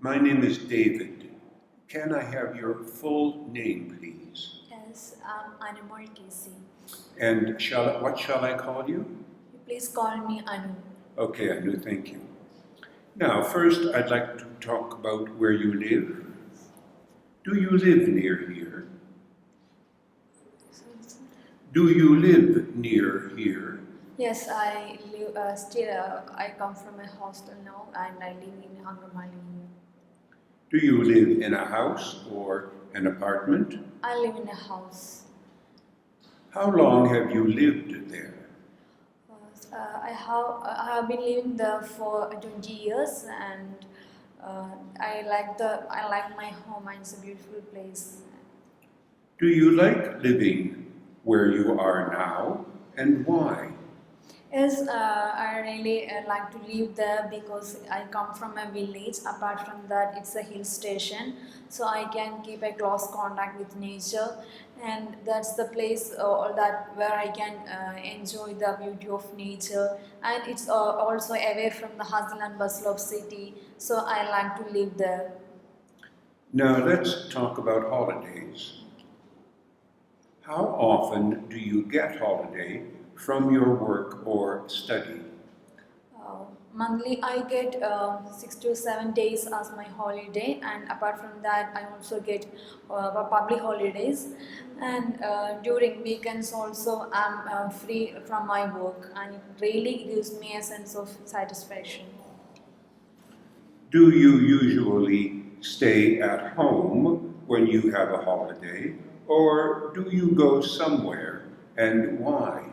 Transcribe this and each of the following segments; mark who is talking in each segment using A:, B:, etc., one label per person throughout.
A: My name is David. Can I have your full name, please?
B: Yes, I'm Anamol Casey.
A: And what shall I call you?
B: Please call me Anu.
A: Okay, Anu, thank you. Now, first, I'd like to talk about where you live. Do you live near here? Do you live near here?
B: Yes, I live still. I come from a hostel now, and I live in Angamaly.
A: Do you live in a house or an apartment?
B: I live in a house.
A: How long have you lived there?
B: I have been living there for 20 years, and I like my home, and it's a beautiful place.
A: Do you like living where you are now, and why?
B: Yes, I really like to live there because I come from a village. Apart from that, it's a hill station, so I can keep a close contact with nature, and that's the place where I can enjoy the beauty of nature. And it's also away from the hustle and bustle of city, so I like to live there.
A: Now let's talk about holidays. How often do you get holiday from your work or study?
B: Monthly, I get 6 to 7 days as my holiday, and apart from that, I also get public holidays. And during weekends, also, I'm free from my work, and it really gives me a sense of satisfaction.
A: Do you usually stay at home when you have a holiday, or do you go somewhere, and why?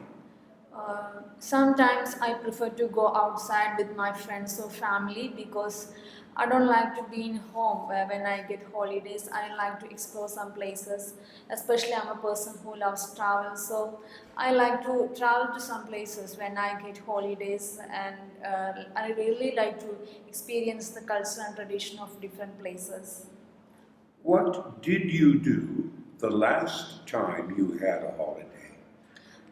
B: Sometimes I prefer to go outside with my friends or family because I don't like to be in home when I get holidays. I like to explore some places, especially I'm a person who loves travel, so I like to travel to some places when I get holidays, and I really like to experience the culture and tradition of different places.
A: What did you do the last time you had a holiday?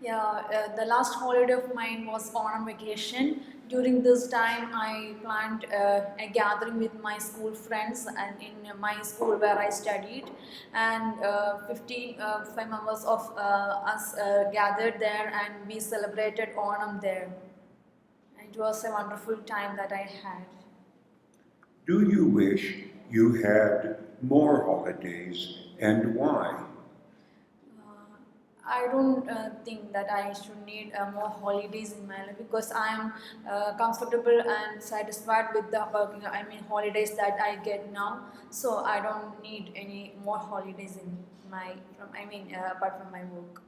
B: Yeah, the last holiday of mine was on vacation. During this time, I planned a gathering with my school friends and in my school where I studied, and 5 members of us gathered there, and we celebrated Onam there. It was a wonderful time that I had.
A: Do you wish you had more holidays, and why?
B: I don't think that I should need more holidays in my life because I am comfortable and satisfied with the holidays that I get now. So I don't need any more holidays in apart from my work.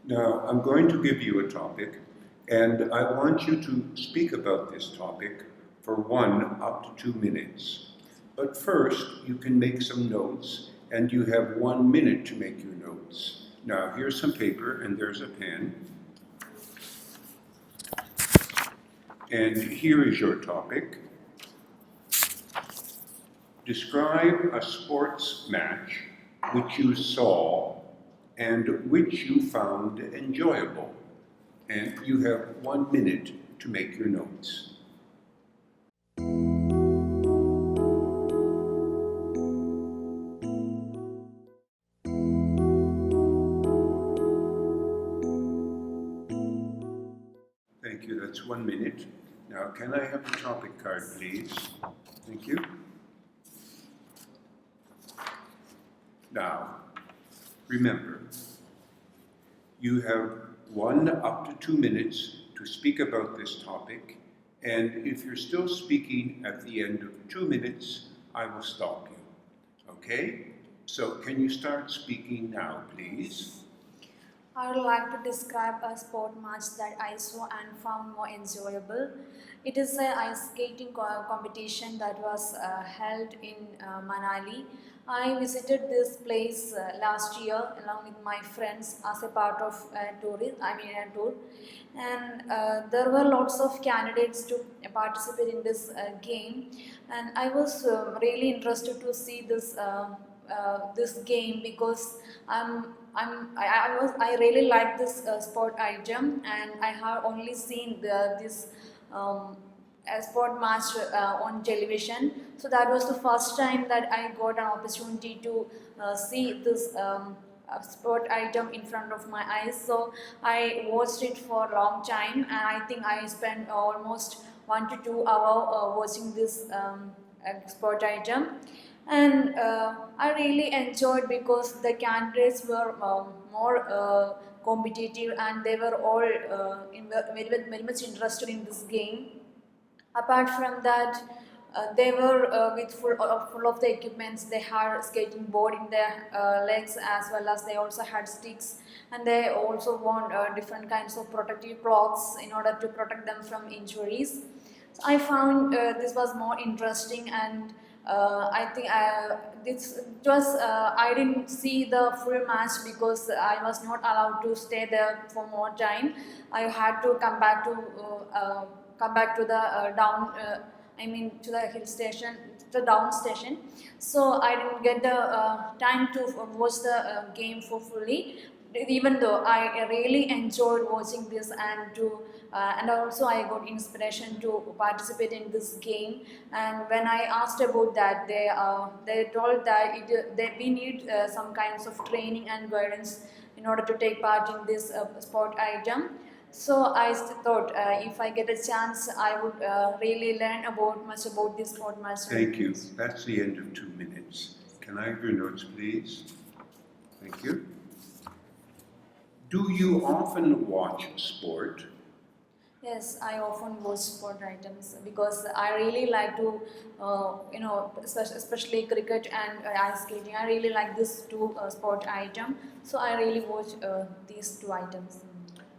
A: Now, I'm going to give you a topic, and I want you to speak about this topic for 1 up to 2 minutes. But first, you can make some notes, and you have 1 minute to make your notes. Now, here's some paper, and there's a pen. And here is your topic. Describe a sports match which you saw and which you found enjoyable. And you have 1 minute to make your notes. Thank you, that's 1 minute. Now, can I have the topic card, please? Thank you. Now, remember, you have 1 up to 2 minutes to speak about this topic, and if you're still speaking at the end of 2 minutes, I will stop you. Okay? So, can you start speaking now, please?
B: I would like to describe a sport match that I saw and found more enjoyable. It is an ice skating competition that was held in Manali. I visited this place last year along with my friends as a part of a tour, and there were lots of candidates to participate in this game, and I was really interested to see this game because I really like this sport item, and I have only seen this a sport match on television. So that was the first time that I got an opportunity to see this sport item in front of my eyes. So I watched it for a long time, and I think I spent almost 1 to 2 hours watching this sport item. And I really enjoyed because the candidates were more competitive, and they were all very much interested in this game. Apart from that, they were with full of the equipments. They had skating board in their legs, as well as they also had sticks, and they also wore different kinds of protective cloths in order to protect them from injuries. So I found this was more interesting, and I think I didn't see the full match because I was not allowed to stay there for more time. I had to come back to the to the hill station, the down station. So I didn't get the time to watch the game for fully. Even though I really enjoyed watching this, and also I got inspiration to participate in this game. And when I asked about that, they told that we need some kinds of training and guidance in order to take part in this sport item. So I thought if I get a chance, I would really learn much about this sport match.
A: Thank you. That's the end of 2 minutes. Can I have your notes, please? Thank you. Do you often watch sport?
B: Yes, I often watch sport items because I really like to, especially cricket and ice skating. I really like these two sport items. So I really watch these two items.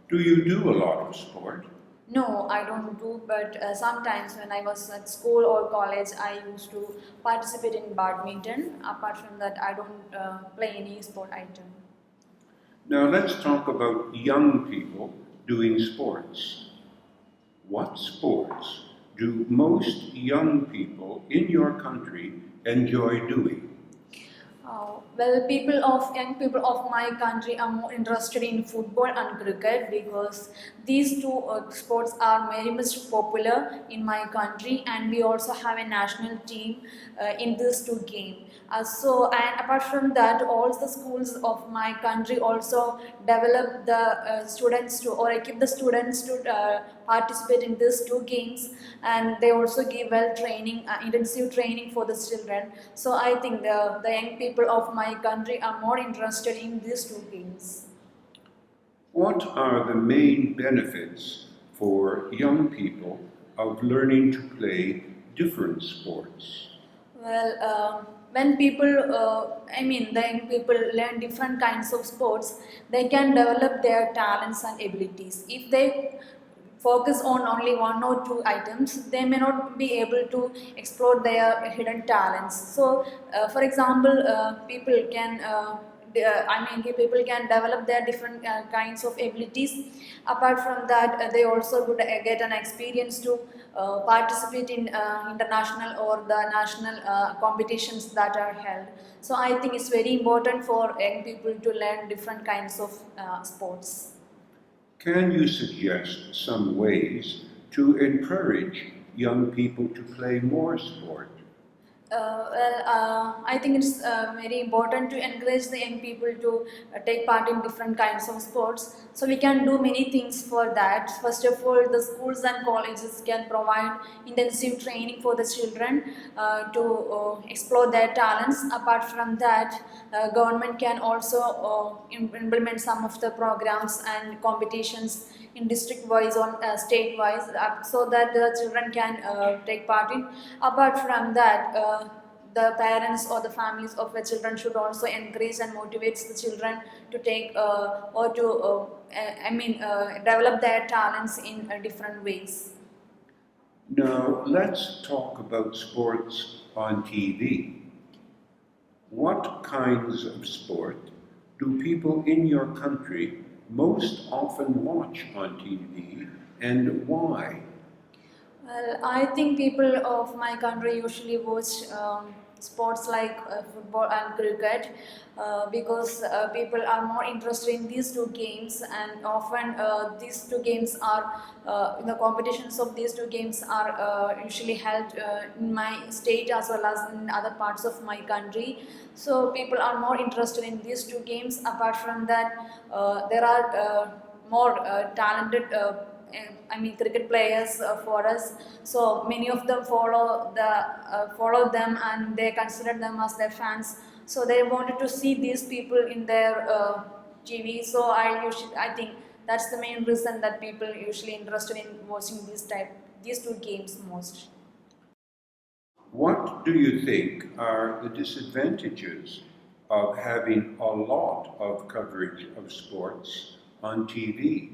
A: Do you do a lot of sport?
B: No, I don't do, but sometimes when I was at school or college, I used to participate in badminton. Apart from that, I don't play any sport item.
A: Now let's talk about young people doing sports. What sports do most young people in your country enjoy doing?
B: Well, young people of my country are more interested in football and cricket because these two sports are very much popular in my country, and we also have a national team in these two games. And apart from that, all the schools of my country also develop the students to, or equip the students to participate in these two games, and they also give intensive training for the children. So I think the young people of my country are more interested in these two games.
A: What are the main benefits for young people of learning to play different sports?
B: Well, when the young people learn different kinds of sports, they can develop their talents and abilities. If they focus on only one or two items, they may not be able to explore their hidden talents. So, for example, people can develop their different kinds of abilities. Apart from that, they also would get an experience to participate in international or the national competitions that are held. So I think it's very important for young people to learn different kinds of sports.
A: Can you suggest some ways to encourage young people to play more sport?
B: I think it's very important to encourage the young people to take part in different kinds of sports. So we can do many things for that. First of all, the schools and colleges can provide intensive training for the children to explore their talents. Apart from that, government can also implement some of the programs and competitions in district-wise or state-wise, so that the children can take part in. Apart from that, the parents or the families of the children should also encourage and motivate the children to develop their talents in different ways.
A: Now, let's talk about sports on TV. What kinds of sport do people in your country most often watch on TV, and why?
B: Well, I think people of my country usually watch sports like football and cricket, because people are more interested in these two games, and often these two games are the competitions of these two games are usually held in my state as well as in other parts of my country. So people are more interested in these two games. Apart from that, there are more talented cricket players for us. So many of them follow them, and they consider them as their fans. So they wanted to see these people in their TV. So I think that's the main reason that people usually interested in watching these two games most.
A: What do you think are the disadvantages of having a lot of coverage of sports on TV?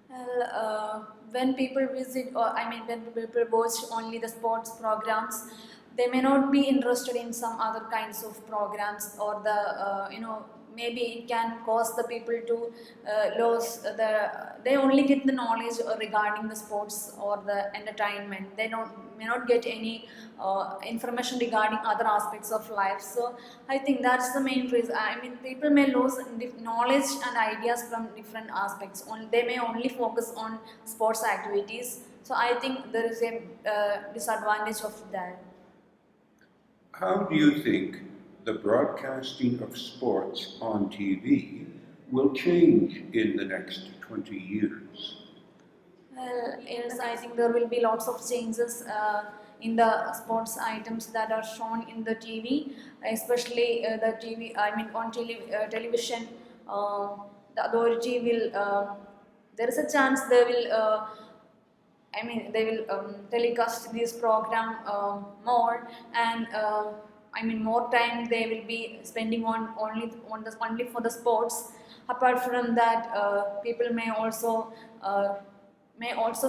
B: Well, when people visit, or when people watch only the sports programs, they may not be interested in some other kinds of programs, or maybe it can cause the people to lose they only get the knowledge regarding the sports or the entertainment. They may not get any information regarding other aspects of life. So I think that's the main reason. People may lose knowledge and ideas from different aspects. They may only focus on sports activities. So I think there is a disadvantage of that.
A: How do you think the broadcasting of sports on TV will change in the next 20 years?
B: Well, yes, I think there will be lots of changes in the sports items that are shown in the TV, especially the TV. On television, the authority will. There is a chance they will telecast this program more, and more time they will be spending on only for the sports. Apart from that, people may also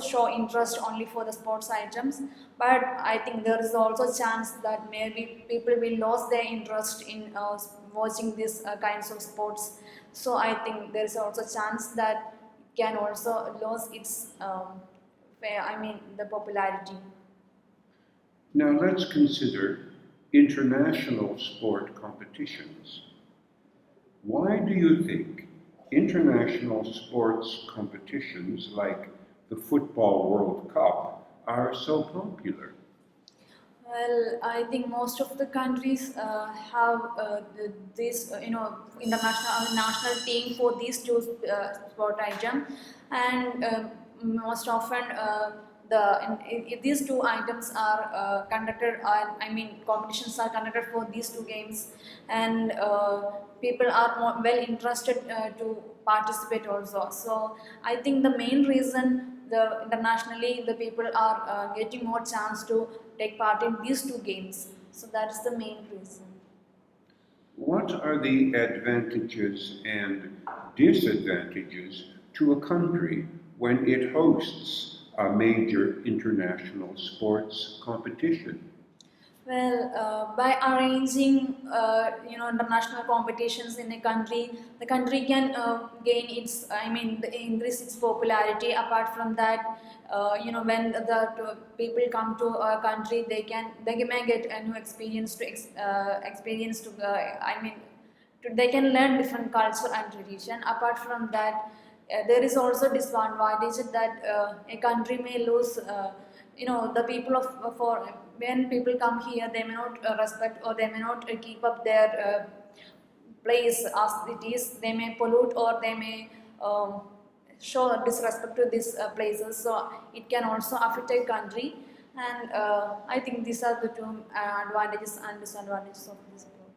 B: show interest only for the sports items, but I think there is also a chance that maybe people will lose their interest in watching these kinds of sports. So I think there is also a chance that it can also lose its the popularity.
A: Now let's consider international sport competitions. Why do you think international sports competitions like the Football World Cup are so popular?
B: Well, I think most of the countries have this, international national team for these two sport items, and most often these two items are conducted. Competitions are conducted for these two games, and people are well interested to participate also. So I think the main reason internationally the people are getting more chance to take part in these two games. So that's the main reason.
A: What are the advantages and disadvantages to a country when it hosts a major international sports competition?
B: Well, by arranging international competitions in a country, the country can gain increase its popularity. Apart from that, when the people come to a country, they may get a new experience they can learn different culture and tradition. Apart from that, there is also disadvantage that a country may lose. The people for when people come here, they may not respect, or they may not keep up their place as it is. They may pollute, or they may show disrespect to these places. So it can also affect a country, and I think these are the two advantages and disadvantages of this board.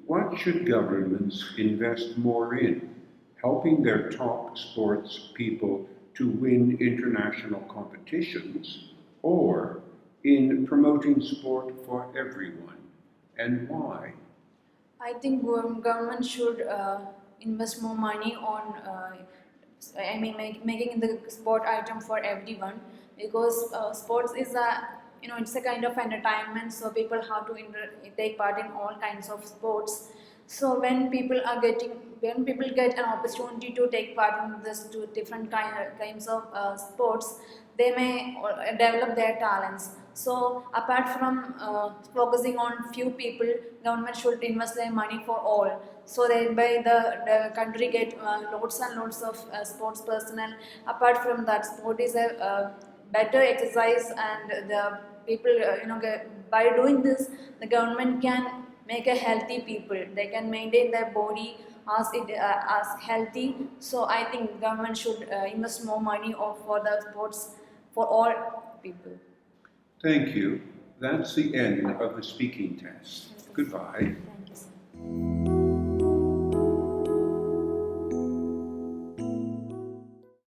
A: What should governments invest more in? Helping their top sports people to win international competitions, or in promoting sport for everyone, and why?
B: I think government should invest more money on making the sport item for everyone, because sports is it's a kind of entertainment, so people have to take part in all kinds of sports. So when people get an opportunity to take part in this two different kinds of sports, they may develop their talents. So apart from focusing on few people, government should invest their money for all. So thereby the country get lots and lots of sports personnel. Apart from that, sport is a better exercise, and the people by doing this, the government can make a healthy people. They can maintain their body as healthy. So I think government should invest more money for the sports for all people.
A: Thank you. That's the end of the speaking test. Goodbye.
B: Thank you, sir.